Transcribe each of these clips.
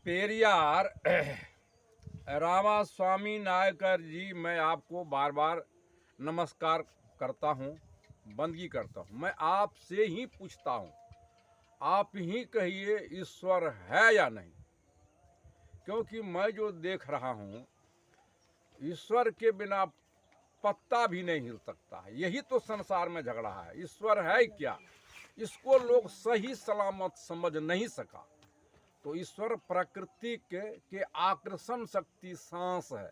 पेरियार रामास्वामी नायकर जी, मैं आपको बार बार नमस्कार करता हूँ, बंदगी करता हूँ। मैं आपसे ही पूछता हूँ, आप ही कहिए ईश्वर है या नहीं, क्योंकि मैं जो देख रहा हूँ ईश्वर के बिना पत्ता भी नहीं हिल सकता है। यही तो संसार में झगड़ा है, ईश्वर है क्या, इसको लोग सही सलामत समझ नहीं सका। तो ईश्वर प्रकृति के आकर्षण शक्ति सांस है।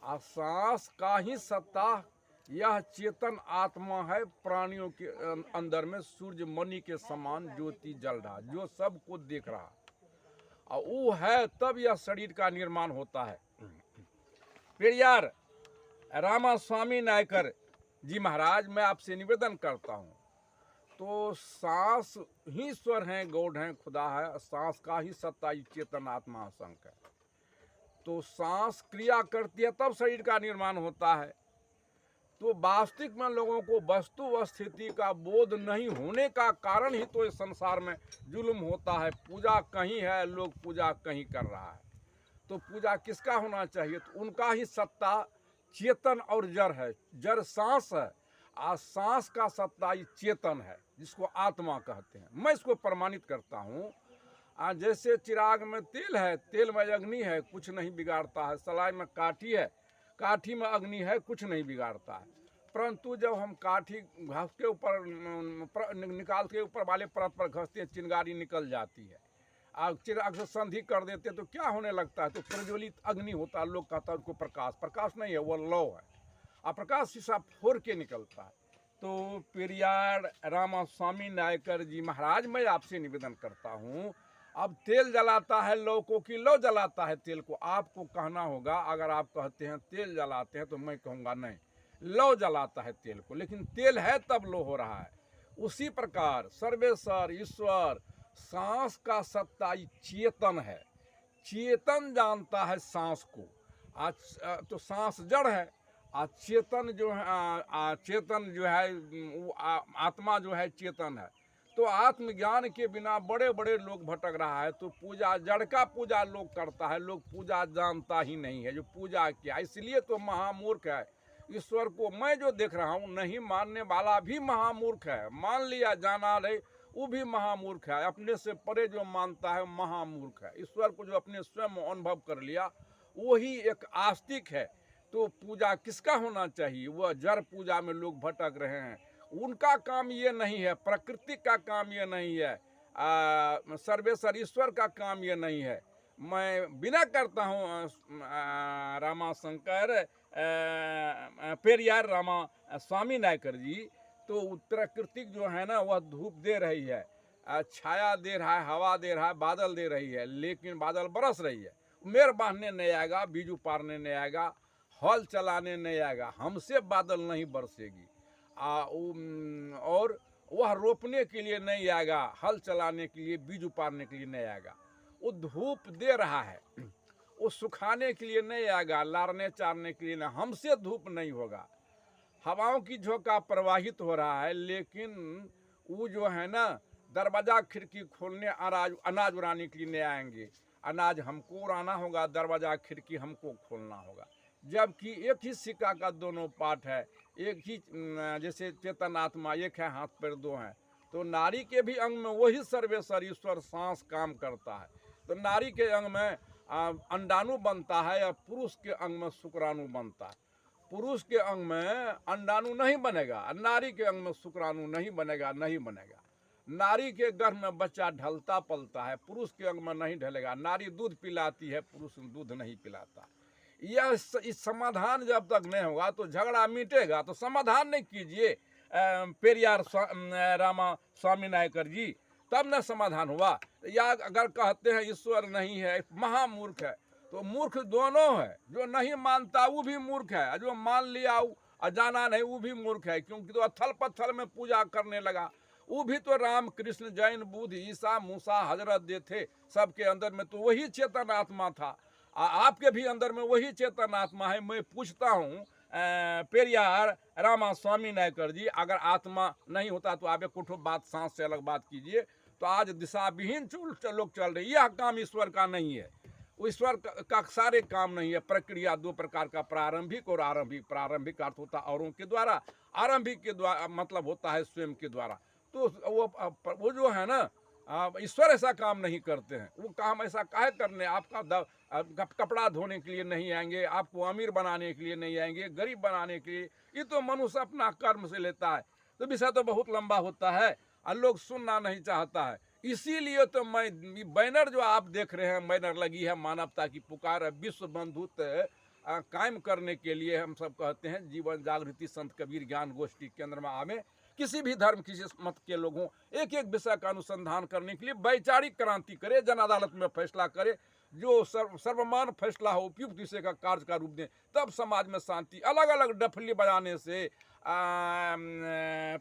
सांस का ही सत्ता यह चेतन आत्मा है। प्राणियों के अंदर में सूर्य मणि के समान ज्योति जल रहा, जो सबको देख रहा, और वो है तब यह शरीर का निर्माण होता है। पेरियार रामास्वामी नायकर जी महाराज, मैं आपसे निवेदन करता हूँ, तो सांस ही ईश्वर हैं, गॉड हैं, खुदा है। सांस का ही सत्ता चेतन आत्मा संक है। तो सांस क्रिया करती है तब शरीर का निर्माण होता है। तो वास्तविक में लोगों को वस्तु स्थिति का बोध नहीं होने का कारण ही तो इस संसार में जुल्म होता है। पूजा कहीं है, लोग पूजा कहीं कर रहा है। तो पूजा किसका होना चाहिए? तो उनका ही सत्ता चेतन और जड़ है। जड़ सांस है, आज सांस का सत्ता ही चेतन है, जिसको आत्मा कहते हैं। मैं इसको प्रमाणित करता हूँ। आज जैसे चिराग में तेल है, तेल में अग्नि है, कुछ नहीं बिगाड़ता है। सलाई में काठी है, काठी में अग्नि है, कुछ नहीं बिगाड़ता है। परंतु जब हम काठी घास के ऊपर निकाल के ऊपर वाले परत पर घसते हैं, चिंगारी निकल जाती है। आग चिराग से संधि कर देते तो क्या होने लगता है? तो प्रज्वलित अग्नि होता है। लोग कहता है उसको प्रकाश, प्रकाश नहीं है, वो लौ है। और प्रकाश शीशा फोड़ के निकलता है। तो पेरियार रामास्वामी नायकर जी महाराज, मैं आपसे निवेदन करता हूँ, अब तेल जलाता है लौ को कि लौ जलाता है तेल को? आपको कहना होगा। अगर आप कहते हैं तेल जलाते हैं तो मैं कहूँगा नहीं, लौ जलाता है तेल को। लेकिन तेल है तब लौ हो रहा है। उसी प्रकार सर्वेश्वर ईश्वर सांस का सत्ता चेतन है। चेतन जानता है सांस को। आज तो सांस जड़ है, आज चेतन जो है, चेतन जो है आत्मा जो है चेतन है। तो आत्मज्ञान के बिना बड़े बड़े लोग भटक रहा है। तो पूजा जड़ का पूजा लोग करता है, लोग पूजा जानता ही नहीं है जो पूजा क्या। इसलिए तो महामूर्ख है। ईश्वर को मैं जो देख रहा हूँ, नहीं मानने वाला भी महामूर्ख है। मान लिया जाना रहे, वो भी महामूर्ख है। अपने से परे जो मानता है महामूर्ख है। ईश्वर को जो अपने स्वयं अनुभव कर लिया वही एक आस्तिक है। तो पूजा किसका होना चाहिए? वह जड़ पूजा में लोग भटक रहे हैं। उनका काम ये नहीं है, प्रकृति का काम ये नहीं है, सर्वेश्वर ईश्वर का काम ये नहीं है। मैं विनय करता हूँ रामाशंकर पेरियार रामा स्वामी नायकर जी, तो प्राकृतिक जो है ना, वह धूप दे रही है, छाया दे रहा है, हवा दे रहा है, बादल दे रही है, लेकिन बादल बरस रही है। मेर बांधने नहीं आएगा, बीजू पारने नहीं आएगा, हल चलाने नहीं आएगा, हमसे बादल नहीं बरसेगी। और वह रोपने के लिए नहीं आएगा, हल चलाने के लिए, बीज उपाड़ने के लिए नहीं आएगा। वो धूप दे रहा है, वो सुखाने के लिए नहीं आएगा, लारने चारने के लिए नहीं। हमसे धूप नहीं होगा। हवाओं की झोंका प्रवाहित हो रहा है, लेकिन वो जो है ना, दरवाजा खिड़की खोलने अनाज उड़ाने के लिए नहीं आएंगे। अनाज हमको उड़ाना होगा, दरवाजा खिड़की हमको खोलना होगा। जबकि एक ही सिक्का का दोनों पार्ट है। एक ही जैसे चेतन आत्मा एक है, हाथ पैर दो हैं। तो नारी के भी अंग में वही सर्वेश्वर ईश्वर सांस काम करता है। तो नारी के अंग में अंडाणु बनता है, या पुरुष के अंग में शुक्राणु बनता है। पुरुष के अंग में अंडाणु नहीं बनेगा, नारी के अंग में शुक्राणु नहीं बनेगा, नहीं बनेगा। नारी के गर्भ में बच्चा ढलता पलता है, पुरुष के अंग में नहीं ढलेगा। नारी दूध पिलाती है, पुरुष दूध नहीं पिलाता। यह इस समाधान जब तक नहीं होगा तो झगड़ा मिटेगा। तो समाधान नहीं कीजिए पेरियार रामा स्वामी नायकर जी, तब न समाधान हुआ। या अगर कहते हैं ईश्वर नहीं है, महामूर्ख है, तो मूर्ख दोनों है। जो नहीं मानता वो भी मूर्ख है, जो मान लिया अजाना नहीं वो भी मूर्ख है। क्योंकि तो अथल पत्थल में पूजा करने लगा, वो भी तो राम कृष्ण जैन बुद्ध ईसा मूसा हजरत जे थे, सबके अंदर में तो वही चेतन आत्मा था। आपके भी अंदर में वही चेतन आत्मा है। मैं पूछता हूँ पेरियार रामा स्वामी नायकर जी, अगर आत्मा नहीं होता तो आप एक कुछ बात सांस से अलग बात कीजिए, तो आज दिशा विहीन लोग चल रहे। यह काम ईश्वर का नहीं है। ईश्वर का सारे काम नहीं है। प्रक्रिया दो प्रकार का, प्रारंभिक और आरंभिक। प्रारंभिक अर्थ होता है औरों के द्वारा, आरंभिक के द्वारा मतलब होता है स्वयं के द्वारा। तो वो जो है ना, ईश्वर ऐसा काम नहीं करते हैं। वो काम ऐसा काहे करने, आपका कपड़ा धोने के लिए नहीं आएंगे, आपको अमीर बनाने के लिए नहीं आएंगे, गरीब बनाने के लिए। ये तो मनुष्य अपना कर्म से लेता है। तो विषय तो बहुत लंबा होता है और लोग सुनना नहीं चाहता है। इसीलिए तो मैं बैनर जो आप देख रहे हैं, बैनर लगी है मानवता की पुकार है, विश्व बंधुत्व कायम करने के लिए हम सब कहते हैं जीवन जागृति संत कबीर ज्ञान गोष्ठी केंद्र में आवे। किसी भी धर्म, किसी मत के लोग हों, एक एक विषय का अनुसंधान करने के लिए वैचारिक क्रांति करे, जन अदालत में फैसला करे, जो सर्वमान फैसला हो उपयुक्त विषय का कार्य का रूप दें, तब समाज में शांति। अलग अलग डफली बजाने से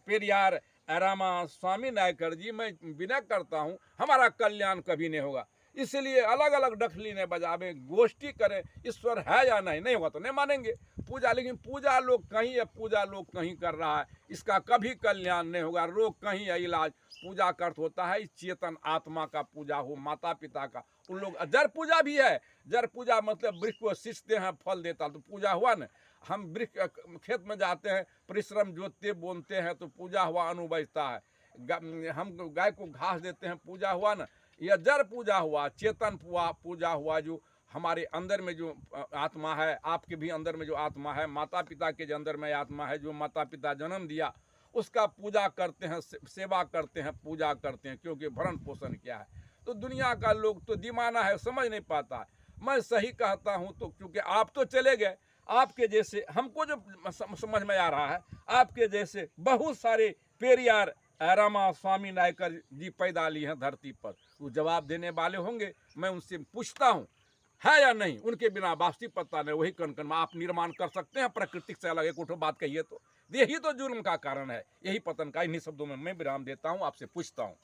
पेरियार रामा स्वामी नायकर जी, मैं विनय करता हूँ, हमारा कल्याण कभी नहीं होगा। इसलिए अलग अलग डफली ने बजावे, गोष्ठी करें, ईश्वर है या नहीं, नहीं होगा तो नहीं मानेंगे पूजा। लेकिन पूजा लोग कहीं है, पूजा लोग कहीं कर रहा है, इसका कभी कल्याण नहीं होगा। रोग कहीं है, इलाज। पूजा का अर्थ होता है चेतन आत्मा का पूजा हो, माता पिता का। उन लोग जड़ पूजा भी है। जड़ पूजा मतलब वृक्ष को सींचते हैं, फल देता, तो पूजा हुआ ना। हम वृक्ष खेत में जाते हैं, परिश्रम जोतते बोनते हैं, तो पूजा हुआ, अन्न बचता है। हम गाय को घास देते हैं, पूजा हुआ ना। यह जड़ पूजा हुआ, चेतन पूजा हुआ। जो हमारे अंदर में जो आत्मा है, आपके भी अंदर में जो आत्मा है, माता पिता के जो अंदर में आत्मा है, जो माता पिता जन्म दिया, उसका पूजा करते हैं, सेवा करते हैं, पूजा करते हैं, क्योंकि भरण पोषण क्या है। तो दुनिया का लोग तो दीवाना है, समझ नहीं पाता है। मैं सही कहता हूँ तो, क्योंकि आप तो चले गए, आपके जैसे हमको जो समझ में आ रहा है, आपके जैसे बहुत सारे पेरियार रामा स्वामी नायकर जी पैदा ली हैं धरती पर। वो जवाब देने वाले होंगे। मैं उनसे पूछता हूँ, है या नहीं? उनके बिना वास्तविक पता नहीं। वही कण कण में आप निर्माण कर सकते हैं प्राकृतिक से अलग? एक उठो बात कहिए तो। यही तो जुर्म का कारण है, यही पतन का। इन्हीं शब्दों में मैं विराम देता हूँ, आपसे पूछता हूँ।